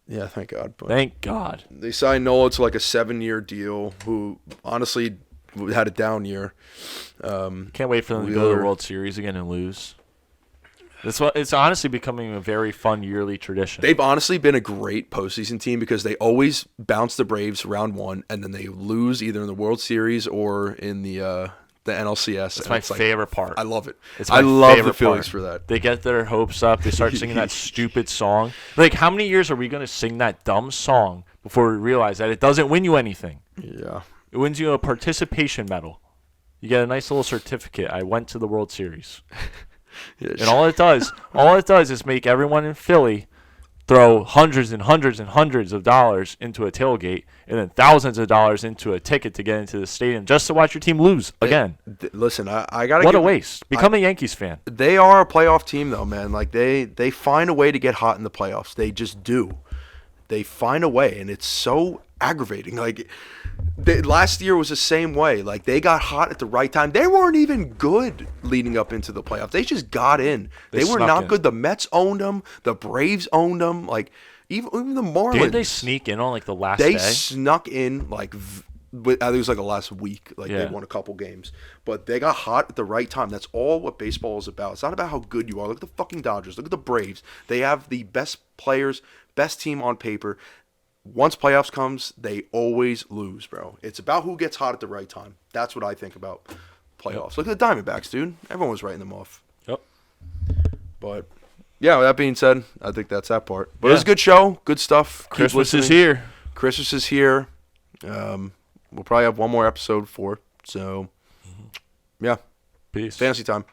yeah, thank God. But Thank God. they signed Nola to like a 7-year deal. Who honestly had a down year. Can't wait for them to go to Wheeler. the World Series again and lose. It's honestly becoming a very fun yearly tradition. They've honestly been a great postseason team because they always bounce the Braves round one, and then they lose either in the World Series or in the NLCS. That's my favorite part. I love it. It's I my love the favorite Phillies part. for that. They get their hopes up. They start singing that stupid song. Like, how many years are we going to sing that dumb song before we realize that it doesn't win you anything? Yeah. It wins you a participation medal. You get a nice little certificate. I went to the World Series. And all it does is make everyone in Philly throw hundreds and hundreds and hundreds of dollars into a tailgate and then thousands of dollars into a ticket to get into the stadium just to watch your team lose again. Listen, I gotta. What a waste. Become a Yankees fan. They are a playoff team, though, man. Like they find a way to get hot in the playoffs. They just do. They find a way, and it's so aggravating. Like last year was the same way. Like they got hot at the right time. They weren't even good leading up into the playoffs. They just got in. They were snuck not in. good. The Mets owned them. The Braves owned them. Like even the Marlins. Didn't they sneak in on like the last They day? snuck in like I think it was like the last week. Like they Yeah. won a couple games, but they got hot at the right time. That's all what baseball is about. It's not about how good you are. Look at the fucking Dodgers. Look at the Braves. They have the best players, best team on paper. Once playoffs comes, they always lose, bro. It's about who gets hot at the right time. That's what I think about playoffs. Look at the Diamondbacks, dude. Everyone was writing them off. Yep. But yeah, with that being said, I think that's that part. But it Yeah. was a good show, good stuff. Keep Christmas is listening. here. Christmas is here. We'll probably have one more episode for it. So, yeah, Peace. fantasy time.